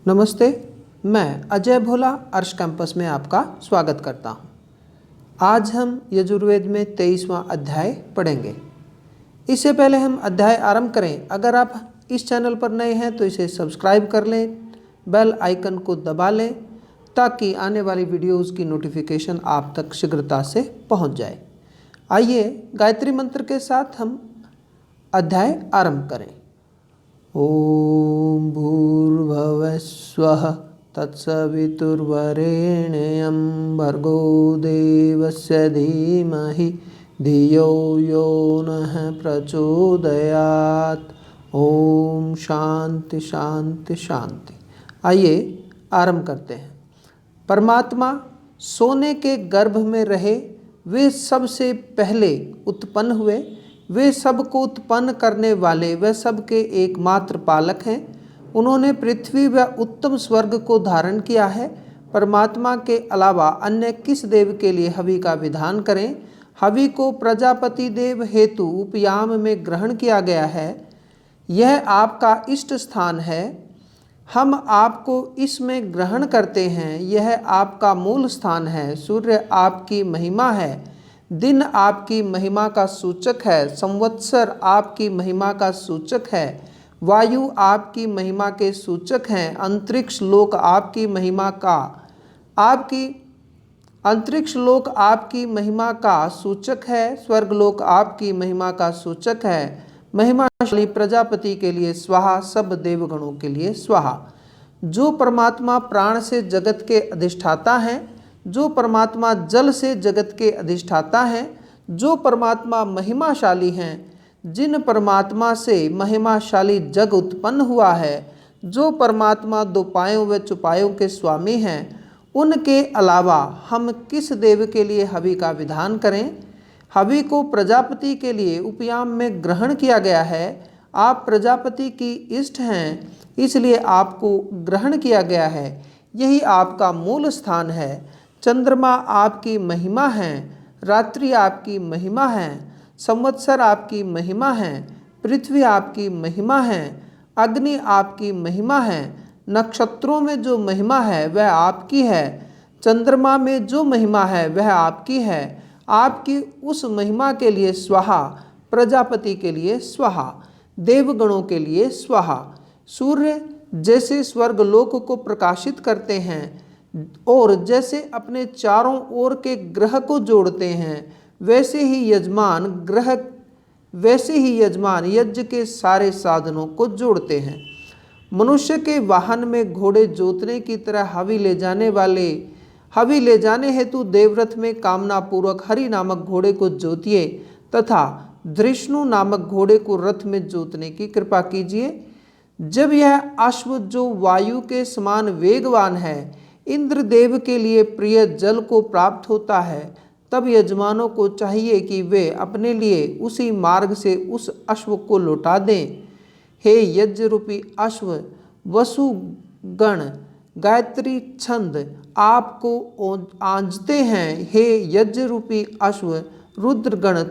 नमस्ते, मैं अजय भोला अर्श कैंपस में आपका स्वागत करता हूं। आज हम यजुर्वेद में 23वां अध्याय पढ़ेंगे। इससे पहले हम अध्याय आरंभ करें, अगर आप इस चैनल पर नए हैं तो इसे सब्सक्राइब कर लें, बेल आइकन को दबा लें ताकि आने वाली वीडियोज़ की नोटिफिकेशन आप तक शीघ्रता से पहुंच जाए। आइए गायत्री मंत्र के साथ हम अध्याय आरंभ करें। ॐ भूर्भुवः स्वः तत्सवितुर्वरेण्यं भर्गो देवस्य धीमहि धियो यो नः प्रचोदयात्। ओम शांति शांति शांति। आइए आरंभ करते हैं। परमात्मा सोने के गर्भ में रहे, वे सबसे पहले उत्पन्न हुए, वे सबको उत्पन्न करने वाले व सबके एकमात्र पालक हैं। उन्होंने पृथ्वी व उत्तम स्वर्ग को धारण किया है। परमात्मा के अलावा अन्य किस देव के लिए हवि का विधान करें? हवि को प्रजापति देव हेतु उपयाम में ग्रहण किया गया है। यह आपका इष्ट स्थान है, हम आपको इसमें ग्रहण करते हैं। यह आपका मूल स्थान है। सूर्य आपकी महिमा है, दिन आपकी महिमा का सूचक है, संवत्सर आपकी महिमा का सूचक है, वायु आपकी महिमा के सूचक हैं, अंतरिक्ष लोक आपकी महिमा का सूचक है, स्वर्गलोक आपकी महिमा का सूचक है। महिमाशाली प्रजापति के लिए स्वाहा, सब देवगणों के लिए स्वाहा। जो परमात्मा प्राण से जगत के अधिष्ठाता हैं, जो परमात्मा जल से जगत के अधिष्ठाता हैं, जो परमात्मा महिमाशाली हैं, जिन परमात्मा से महिमाशाली जग उत्पन्न हुआ है, जो परमात्मा दो पायों व चुपायों के स्वामी हैं, उनके अलावा हम किस देव के लिए हवि का विधान करें? हवि को प्रजापति के लिए उपयाम में ग्रहण किया गया है। आप प्रजापति की इष्ट हैं, इसलिए आपको ग्रहण किया गया है। यही आपका मूल स्थान है। चंद्रमा आपकी महिमा है, रात्रि आपकी महिमा है, संवत्सर आपकी महिमा है, पृथ्वी आपकी महिमा है, अग्नि आपकी महिमा है, नक्षत्रों में जो महिमा है वह आपकी है, चंद्रमा में जो महिमा है वह आपकी है। आपकी उस महिमा के लिए स्वाहा, प्रजापति के लिए स्वाहा, देवगणों के लिए स्वाहा। सूर्य जैसे स्वर्गलोक को प्रकाशित करते हैं और जैसे अपने चारों ओर के ग्रह को जोड़ते हैं, वैसे ही यजमान यज्ञ के सारे साधनों को जोड़ते हैं। मनुष्य के वाहन में घोड़े जोतने की तरह हवि ले जाने हेतु देवरथ में कामना पूर्वक हरि नामक घोड़े को जोतिए तथा धृष्णु नामक घोड़े को रथ में जोतने की कृपा कीजिए। जब यह अश्व जो वायु के समान वेगवान है, इंद्रदेव के लिए प्रिय जल को प्राप्त होता है, तब यजमानों को चाहिए कि वे अपने लिए उसी मार्ग से उस अश्व को लौटा दें। हे यज्ञ रूपी अश्व, वसुगण गायत्री छंद आपको आंजते हैं। हे यज्ञ रूपी अश्व, रुद्रगण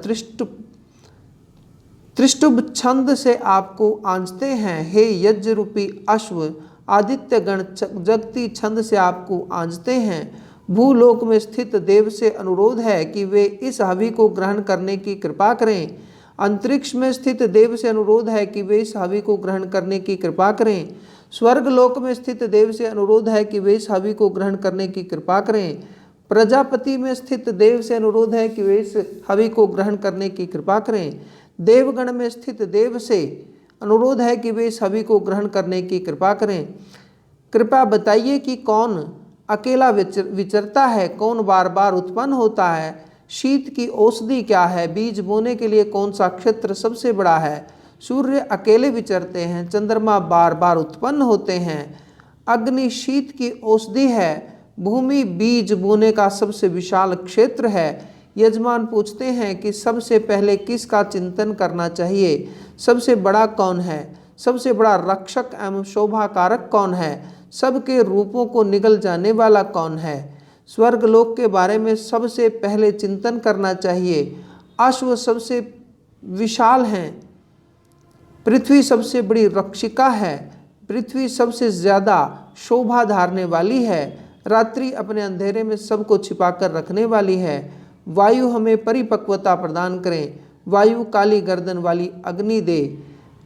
त्रिष्टुभ छंद से आपको आंजते हैं। हे यज्ञ रूपी अश्व, आदित्य गण जगती छंद से आपको आंजते हैं। भूलोक में स्थित देव से अनुरोध है कि वे इस हवि को ग्रहण करने की कृपा करें। अंतरिक्ष में स्थित देव से अनुरोध है कि वे इस हवि को ग्रहण करने की कृपा करें। स्वर्गलोक में स्थित देव से अनुरोध है कि वे इस हवि को ग्रहण करने की कृपा करें। प्रजापति में स्थित देव से अनुरोध है कि वे इस हवि को ग्रहण करने की कृपा करें। देवगण में स्थित देव से अनुरोध है कि वे इस हवि को ग्रहण करने की कृपा करें। कृपया बताइए कि कौन अकेला विचरता है, कौन बार बार उत्पन्न होता है? शीत की औषधि क्या है? बीज बोने के लिए कौन सा क्षेत्र सबसे बड़ा है? सूर्य अकेले विचरते हैं, चंद्रमा बार बार उत्पन्न होते हैं, अग्नि शीत की औषधि है, भूमि बीज बोने का सबसे विशाल क्षेत्र है। यजमान पूछते हैं कि सबसे पहले किसका चिंतन करना चाहिए? सबसे बड़ा कौन है? सबसे बड़ा रक्षक एवं शोभाकारक कौन है? सबके रूपों को निगल जाने वाला कौन है? स्वर्गलोक के बारे में सबसे पहले चिंतन करना चाहिए। अश्व सबसे विशाल हैं, पृथ्वी सबसे बड़ी रक्षिका है, पृथ्वी सबसे ज़्यादा शोभा धारने वाली है। रात्रि अपने अंधेरे में सबको छिपाकर रखने वाली है। वायु हमें परिपक्वता प्रदान करें। वायु काली गर्दन वाली अग्नि दे।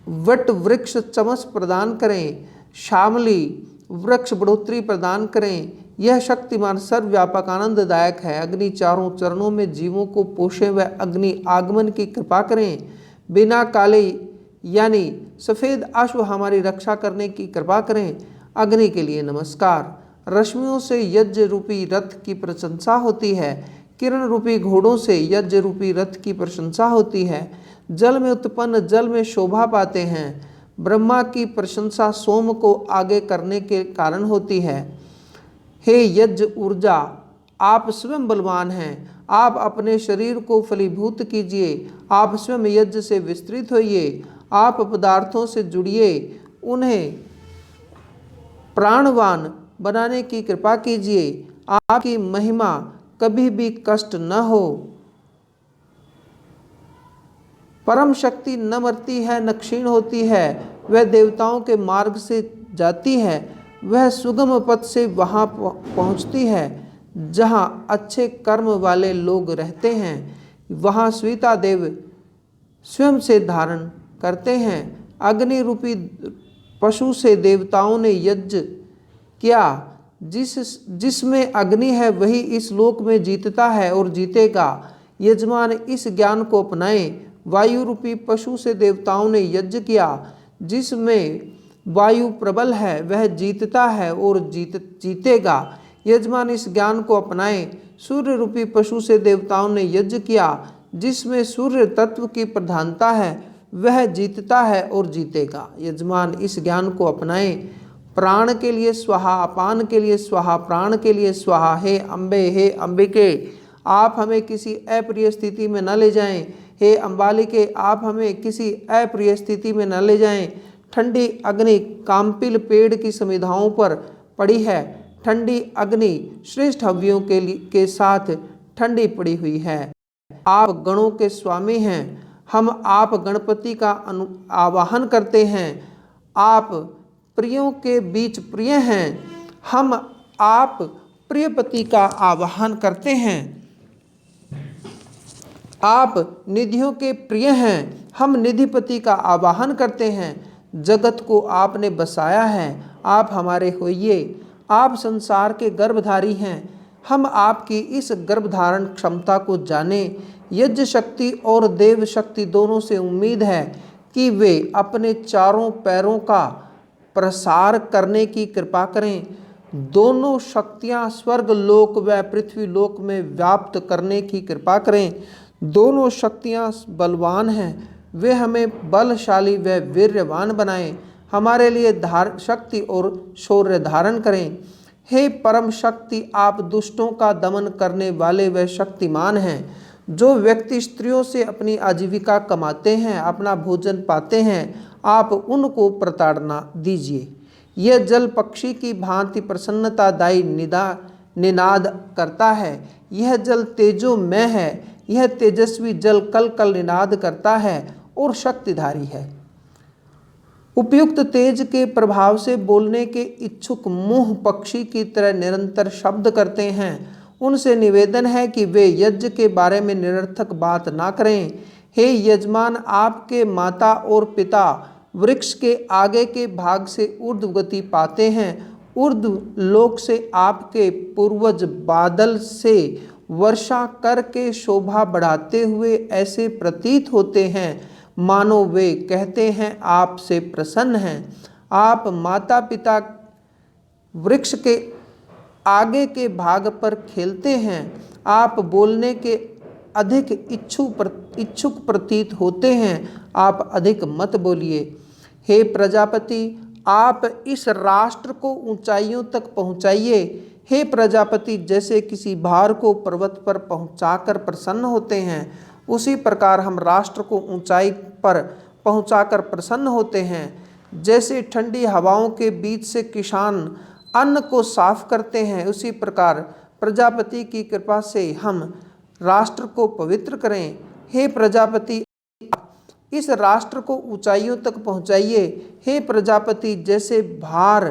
वट वृक्ष चमस प्रदान करें। श्यामली वृक्ष बढ़ोतरी प्रदान करें। यह शक्तिमान सर्वव्यापक आनंददायक है। अग्नि चारों चरणों में जीवों को पोषे व अग्नि आगमन की कृपा करें। बिना काले यानी सफ़ेद अश्व हमारी रक्षा करने की कृपा करें। अग्नि के लिए नमस्कार। रश्मियों से यज्ञ रूपी रथ की प्रशंसा होती है। किरण रूपी घोड़ों से यज्ञ रूपी रथ की प्रशंसा होती है। जल में उत्पन्न जल में शोभा पाते हैं। ब्रह्मा की प्रशंसा सोम को आगे करने के कारण होती है। हे यज्ञ ऊर्जा, आप स्वयं बलवान हैं। आप अपने शरीर को फलीभूत कीजिए। आप स्वयं यज्ञ से विस्तृत होइए। आप पदार्थों से जुड़िए, उन्हें प्राणवान बनाने की कृपा कीजिए। आपकी महिमा कभी भी कष्ट न हो। परम शक्ति न मरती है न क्षीण होती है। वह देवताओं के मार्ग से जाती है। वह सुगम पथ से वहाँ पहुँचती है जहाँ अच्छे कर्म वाले लोग रहते हैं। वहाँ सीता देव स्वयं से धारण करते हैं। अग्नि रूपी पशु से देवताओं ने यज्ञ किया। जिसमें अग्नि है वही इस लोक में जीतता है और जीतेगा। यजमान इस ज्ञान को अपनाएं। वायु रूपी पशु से देवताओं ने यज्ञ किया। जिसमें वायु प्रबल है वह जीतता है और जीतेगा। यजमान इस ज्ञान को अपनाएं। सूर्य रूपी पशु से देवताओं ने यज्ञ किया। जिसमें सूर्य तत्व की प्रधानता है वह जीतता है और जीतेगा। यजमान इस ज्ञान को अपनाएं। प्राण के लिए स्वाहा, अपान के लिए स्वाहा, प्राण के लिए स्वाहा। हे अम्बे, हे अंबिके, आप हमें किसी अप्रिय स्थिति में न ले जाएं। हे अम्बालिके, आप हमें किसी अप्रिय स्थिति में न ले जाएं। ठंडी अग्नि काम्पिल पेड़ की समिधाओं पर पड़ी है। ठंडी अग्नि श्रेष्ठ हव्यों के साथ ठंडी पड़ी हुई है। आप गणों के स्वामी हैं। हम आप गणपति का आवाहन करते हैं। आप प्रियों के बीच प्रिय हैं। हम आप प्रियपति का आवाहन करते हैं। आप निधियों के प्रिय हैं। हम निधिपति का आवाहन करते हैं। जगत को आपने बसाया है। आप हमारे होइए। आप संसार के गर्भधारी हैं। हम आपकी इस गर्भधारण क्षमता को जानें। यज्ञ शक्ति और देव शक्ति दोनों से उम्मीद है कि वे अपने चारों पैरों का प्रसार करने की कृपा करें। दोनों शक्तियां स्वर्ग लोक व पृथ्वी लोक में व्याप्त करने की कृपा करें। दोनों शक्तियां बलवान हैं। वे हमें बलशाली व वीर्यवान बनाएं। हमारे लिए शक्ति और शौर्य धारण करें। हे परम शक्ति, आप दुष्टों का दमन करने वाले व शक्तिमान हैं। जो व्यक्ति स्त्रियों से अपनी आजीविका कमाते हैं, अपना भोजन पाते हैं, आप उनको प्रताड़ना दीजिए। यह जल पक्षी की भांति प्रसन्नतादायी निनाद करता है। यह जल तेजोमय है। यह तेजस्वी जल कल कल निनाद करता है और शक्तिधारी है। उपयुक्त तेज के प्रभाव से बोलने के इच्छुक मुंह पक्षी की तरह निरंतर शब्द करते हैं। उनसे निवेदन है कि वे यज्ञ के बारे में निरर्थक बात ना करें। हे यजमान, आपके माता और पिता वृक्ष के आगे के भाग से ऊर्ध्व गति पाते हैं। ऊर्ध्व लोक से आपके पूर्वज बादल से वर्षा करके शोभा बढ़ाते हुए ऐसे प्रतीत होते हैं मानो वे कहते हैं आपसे प्रसन्न हैं। आप माता पिता वृक्ष के आगे के भाग पर खेलते हैं। आप बोलने के अधिक इच्छुक प्रतीत होते हैं। आप अधिक मत बोलिए। हे प्रजापति, आप इस राष्ट्र को ऊंचाइयों तक पहुंचाइए। हे प्रजापति, जैसे किसी भार को पर्वत पर पहुंचाकर प्रसन्न होते हैं, उसी प्रकार हम राष्ट्र को ऊंचाई पर पहुंचाकर प्रसन्न होते हैं। जैसे ठंडी हवाओं के बीच से किसान अन्न को साफ करते हैं, उसी प्रकार प्रजापति की कृपा से हम राष्ट्र को पवित्र करें। हे प्रजापति, इस राष्ट्र को ऊंचाइयों तक पहुंचाइए। हे प्रजापति, जैसे भार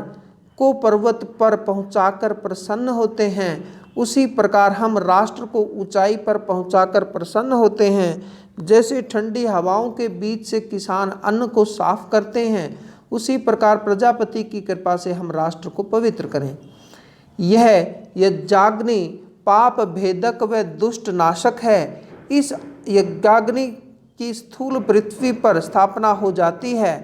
को पर्वत पर पहुंचाकर प्रसन्न होते हैं, उसी प्रकार हम राष्ट्र को ऊंचाई पर पहुंचाकर प्रसन्न होते हैं। जैसे ठंडी हवाओं के बीच से किसान अन्न को साफ करते हैं, उसी प्रकार प्रजापति की कृपा से हम राष्ट्र को पवित्र करें। यह यज्ञाग्नि पाप भेदक व दुष्ट नाशक है। इस यज्ञाग्नि की स्थूल पृथ्वी पर स्थापना हो जाती है,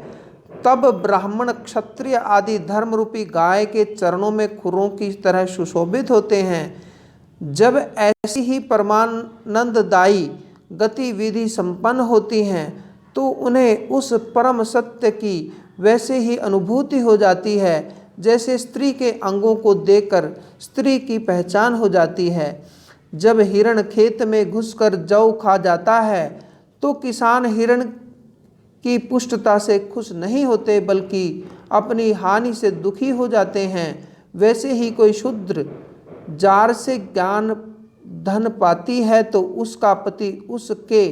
तब ब्राह्मण क्षत्रिय आदि धर्म रूपी गाय के चरणों में खुरों की तरह सुशोभित होते हैं। जब ऐसी ही परमानंददायी गतिविधि संपन्न होती हैं, तो उन्हें उस परम सत्य की वैसे ही अनुभूति हो जाती है जैसे स्त्री के अंगों को देखकर स्त्री की पहचान हो जाती है। जब हिरण खेत में घुसकर जौ खा जाता है, तो किसान हिरण की पुष्टता से खुश नहीं होते, बल्कि अपनी हानि से दुखी हो जाते हैं। वैसे ही कोई शूद्र जार से ज्ञान धन पाती है, तो उसका पति उसके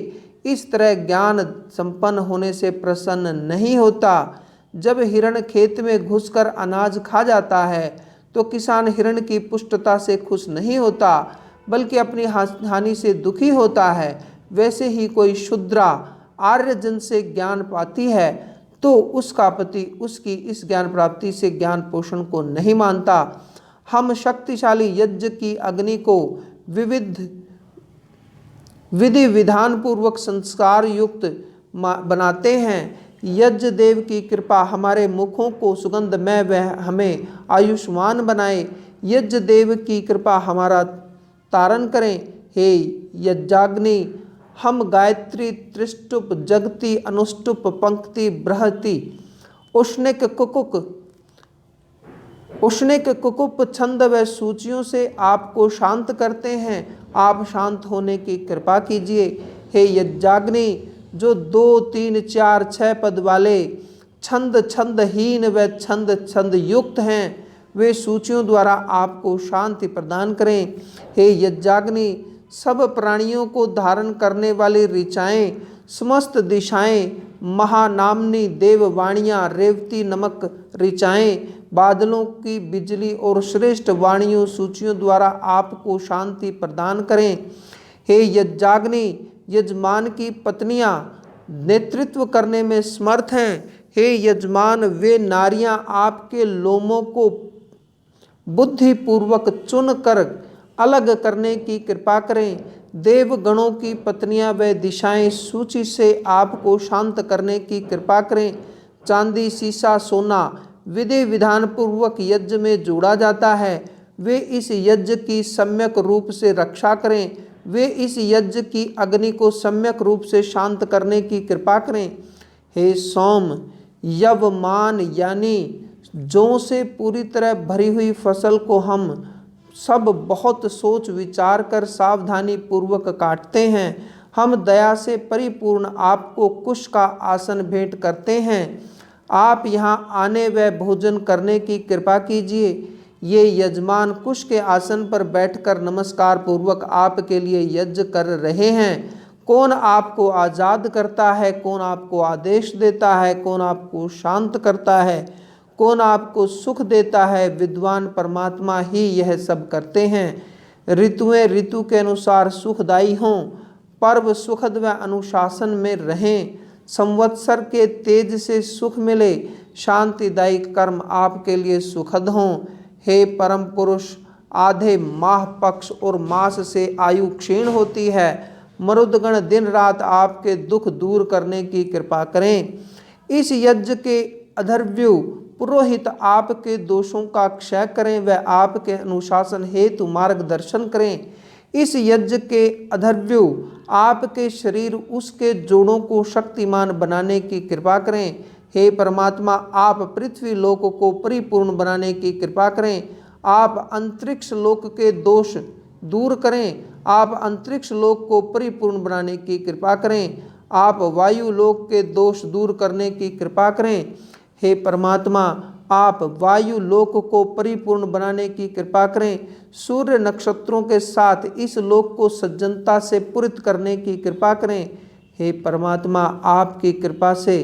इस तरह ज्ञान संपन्न होने से प्रसन्न नहीं होता। जब हिरण खेत में घुसकर अनाज खा जाता है, तो किसान हिरण की पुष्टता से खुश नहीं होता, बल्कि अपनी हानि से दुखी होता है। वैसे ही कोई शूद्रा आर्यजन से ज्ञान पाती है, तो उसका पति उसकी इस ज्ञान प्राप्ति से ज्ञान पोषण को नहीं मानता। हम शक्तिशाली यज्ञ की अग्नि को विधि विधान पूर्वक संस्कार युक्त बनाते हैं। यज्ञ देव की कृपा हमारे मुखों को सुगंधमय व हमें आयुष्मान बनाए। यज्ञ देव की कृपा हमारा तारण करें। हे यज्ञाग्नि, हम गायत्री त्रिष्टुप जगति अनुष्टुप पंक्ति बृहति उष्णिक कुकुप छंद व सूचियों से आपको शांत करते हैं। आप शांत होने की कृपा कीजिए। हे यज्ञाग्नि, जो 2, 3, 4, 6 पद वाले छंद छंदहीन व छंद छंद युक्त हैं, वे सूचियों द्वारा आपको शांति प्रदान करें। हे यज्ञाग्नि, सब प्राणियों को धारण करने वाली ऋचाएं, समस्त दिशाएं, महानामनी देववाणियाँ, रेवती नमक ऋचाएं, बादलों की बिजली और श्रेष्ठ वाणियों सूचियों द्वारा आपको शांति प्रदान करें। हे यज्ञाग्नि, यजमान की पत्नियां नेतृत्व करने में समर्थ हैं। हे यजमान, वे नारियां आपके लोमों को बुद्धिपूर्वक चुनकर अलग करने की कृपा करें। देवगणों की पत्नियां व दिशाएं सूची से आपको शांत करने की कृपा करें। चांदी, सीसा, सोना विधि विधान पूर्वक यज्ञ में जोड़ा जाता है। वे इस यज्ञ की सम्यक रूप से रक्षा करें। वे इस यज्ञ की अग्नि को सम्यक रूप से शांत करने की कृपा करें। हे सोम, यवमान यानी जौ से पूरी तरह भरी हुई फसल को हम सब बहुत सोच विचार कर सावधानी पूर्वक काटते हैं। हम दया से परिपूर्ण आपको कुश का आसन भेंट करते हैं। आप यहाँ आने व भोजन करने की कृपा कीजिए। ये यजमान कुश के आसन पर बैठकर नमस्कार पूर्वक आपके लिए यज्ञ कर रहे हैं। कौन आपको आज़ाद करता है, कौन आपको आदेश देता है, कौन आपको शांत करता है, कौन आपको सुख देता है, विद्वान परमात्मा ही यह सब करते हैं। ऋतुएं ऋतु के अनुसार सुखदायी हों, पर्व सुखद व अनुशासन में रहें, संवत्सर के तेज से सुख मिले, शांतिदायी कर्म आपके लिए सुखद हों। हे परम पुरुष, आधे माह पक्ष और मास से आयु क्षीण होती है। मरुदगण दिन रात आपके दुख दूर करने की कृपा करें। इस यज्ञ के अधर्व्यु पुरोहित आपके दोषों का क्षय करें व आपके अनुशासन हेतु मार्गदर्शन करें। इस यज्ञ के अधर्व्यु आपके शरीर उसके जोड़ों को शक्तिमान बनाने की कृपा करें। हे परमात्मा, आप पृथ्वी लोक को परिपूर्ण बनाने की कृपा करें। आप अंतरिक्ष लोक के दोष दूर करें। आप अंतरिक्ष लोक को परिपूर्ण बनाने की कृपा करें। आप वायु लोक के दोष दूर करने की कृपा करें। हे परमात्मा, आप वायु लोक को परिपूर्ण बनाने की कृपा करें। सूर्य नक्षत्रों के साथ इस लोक को सज्जनता से पूरित करने की कृपा करें। हे परमात्मा, आपकी कृपा से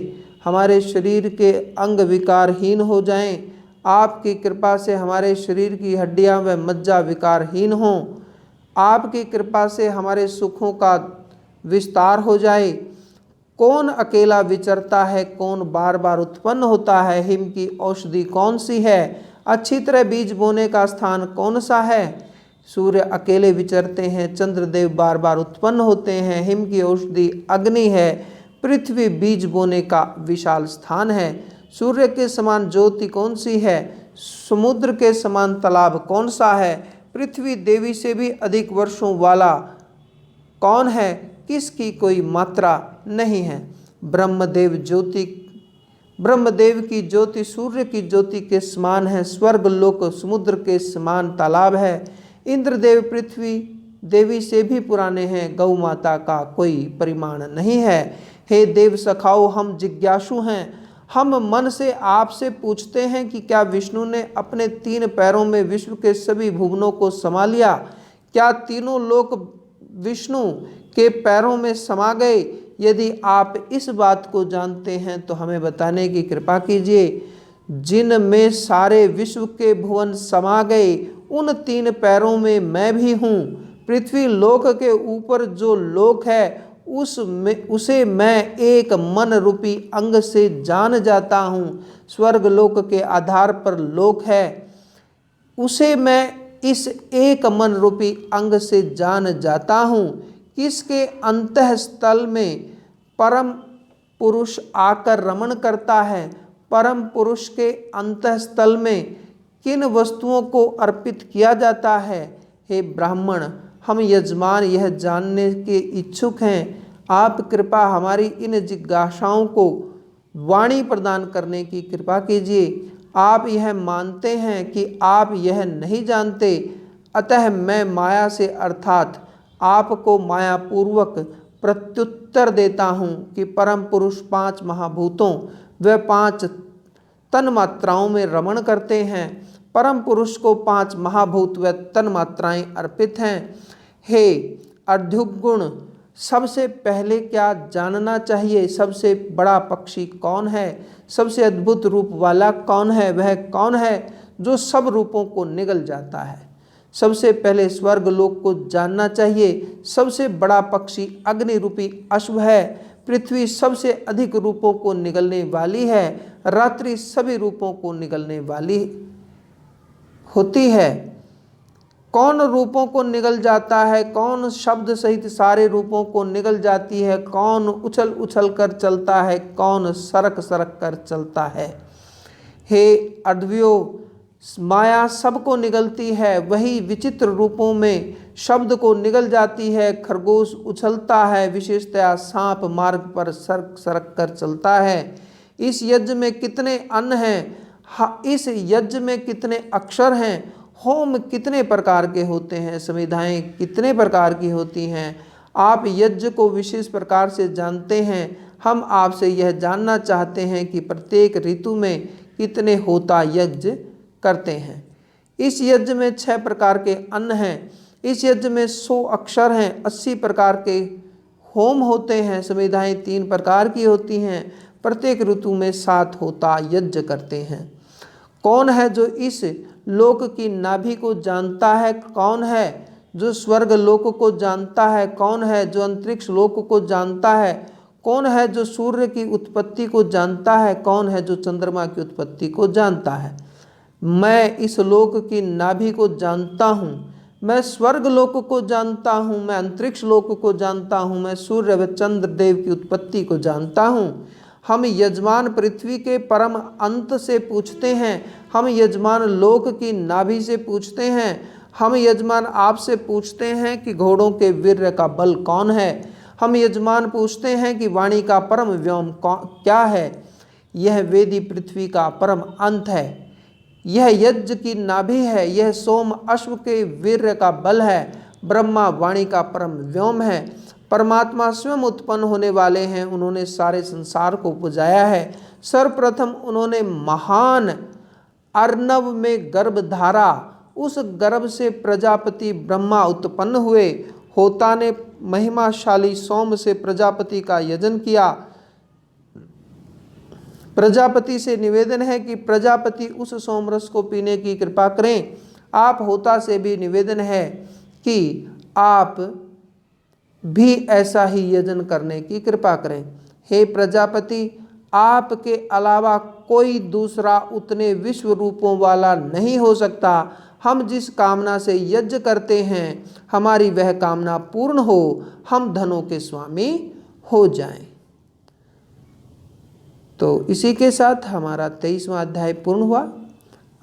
हमारे शरीर के अंग विकारहीन हो जाएं। आपकी कृपा से हमारे शरीर की हड्डियां व मज्जा विकारहीन हों। आपकी कृपा से हमारे सुखों का विस्तार हो जाए। कौन अकेला विचरता है, कौन बार बार उत्पन्न होता है? हिम की औषधि कौन सी है? अच्छी तरह बीज बोने का स्थान कौन सा है? सूर्य अकेले विचरते हैं, चंद्रदेव बार बार उत्पन्न होते हैं। हिम की औषधि अग्नि है, पृथ्वी बीज बोने का विशाल स्थान है। सूर्य के समान ज्योति कौन सी है? समुद्र के समान तालाब कौन सा है? पृथ्वी देवी से भी अधिक वर्षों वाला कौन है? किसकी कोई मात्रा नहीं है। ब्रह्मदेव की ज्योति सूर्य की ज्योति के समान है। स्वर्ग लोक समुद्र के समान तालाब है। इंद्रदेव पृथ्वी देवी से भी पुराने हैं। गौ माता का कोई परिमाण नहीं है। हे देव सखाओ, हम जिज्ञासु हैं। हम मन से आपसे पूछते हैं कि क्या विष्णु ने अपने 3 पैरों में विश्व के सभी भुवनों को समा लिया? क्या तीनों लोक विष्णु के पैरों में समा गए? यदि आप इस बात को जानते हैं तो हमें बताने की कृपा कीजिए। जिनमें सारे विश्व के भुवन समा गए, उन 3 पैरों में मैं भी हूँ। पृथ्वी लोक के ऊपर जो लोक है, उसे मैं एक मन रूपी अंग से जान जाता हूँ। स्वर्ग लोक के आधार पर लोक है, उसे मैं इस एक मन रूपी अंग से जान जाता हूँ। किसके अंतःस्थल में परम पुरुष आकर रमण करता है? परम पुरुष के अंतःस्थल में किन वस्तुओं को अर्पित किया जाता है? हे ब्राह्मण, हम यजमान यह जानने के इच्छुक हैं। आप कृपा हमारी इन जिज्ञासाओं को वाणी प्रदान करने की कृपा कीजिए। आप यह मानते हैं कि आप यह नहीं जानते, अतः मैं माया से अर्थात आपको मायापूर्वक प्रत्युत्तर देता हूँ कि परम पुरुष 5 महाभूतों व 5 तन्मात्राओं में रमण करते हैं। परम पुरुष को 5 महाभूत व तन्मात्राएं अर्पित हैं। हे अर्धुगुण, सबसे पहले क्या जानना चाहिए? सबसे बड़ा पक्षी कौन है? सबसे अद्भुत रूप वाला कौन है? वह कौन है जो सब रूपों को निगल जाता है? सबसे पहले स्वर्ग लोक को जानना चाहिए। सबसे बड़ा पक्षी अग्नि रूपी अश्व है। पृथ्वी सबसे अधिक रूपों को निगलने वाली है। रात्रि सभी रूपों को निगलने वाली होती है। कौन रूपों को निगल जाता है? कौन शब्द सहित सारे रूपों को निगल जाती है? कौन उछल उछल कर चलता है? कौन सरक सरक कर चलता है? हे अद्वयो, माया सबको निगलती है, वही विचित्र रूपों में शब्द को निगल जाती है। खरगोश उछलता है, विशेषतया सांप मार्ग पर सरक सरक कर चलता है। इस यज्ञ में कितने अन्न हैं? इस यज्ञ में कितने अक्षर हैं? होम कितने प्रकार के होते हैं? संविधाएं कितने प्रकार की होती हैं? आप यज्ञ को विशेष प्रकार से जानते हैं। हम आपसे यह जानना चाहते हैं कि प्रत्येक ऋतु में कितने होता यज्ञ करते हैं। इस यज्ञ में 6 प्रकार के अन्न हैं। इस यज्ञ में 100 अक्षर हैं। 80 प्रकार के होम होते हैं। संविधाएं 3 प्रकार की होती हैं। प्रत्येक ऋतु में 7 होता यज्ञ करते हैं। कौन है जो इस लोक की नाभि को जानता है? कौन है जो स्वर्ग लोक को जानता है? कौन है जो अंतरिक्ष लोक को जानता है? कौन है जो सूर्य की उत्पत्ति को जानता है? कौन है जो चंद्रमा की उत्पत्ति को जानता है? मैं इस लोक की नाभि को जानता हूँ। मैं स्वर्ग लोक को जानता हूँ। मैं अंतरिक्ष लोक को जानता हूँ। मैं सूर्य व चंद्र देव की उत्पत्ति को जानता हूँ। हम यजमान पृथ्वी के परम अंत से पूछते हैं। हम यजमान लोक की नाभि से पूछते हैं। हम यजमान आपसे पूछते हैं कि घोड़ों के वीर्य का बल कौन है। हम यजमान पूछते हैं कि वाणी का परम व्योम क्या है। यह वेदी पृथ्वी का परम अंत है। यह यज्ञ की नाभि है। यह सोम अश्व के वीर्य का बल है। ब्रह्मा वाणी का परम व्योम है। परमात्मा स्वयं उत्पन्न होने वाले हैं। उन्होंने सारे संसार को उपजाया है। सर्वप्रथम उन्होंने महान अर्णव में गर्भ धारा। उस गर्भ से प्रजापति ब्रह्मा उत्पन्न हुए। होता ने महिमाशाली सोम से प्रजापति का यजन किया। प्रजापति से निवेदन है कि प्रजापति उस सोमरस को पीने की कृपा करें। आप होता से भी निवेदन है कि आप भी ऐसा ही यजन करने की कृपा करें। हे प्रजापति, आपके अलावा कोई दूसरा उतने विश्व रूपों वाला नहीं हो सकता। हम जिस कामना से यज्ञ करते हैं, हमारी वह कामना पूर्ण हो, हम धनों के स्वामी हो जाएं। तो इसी के साथ हमारा 23वां अध्याय पूर्ण हुआ।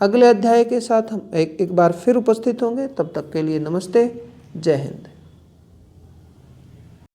अगले अध्याय के साथ हम एक बार फिर उपस्थित होंगे। तब तक के लिए नमस्ते, जय हिंद।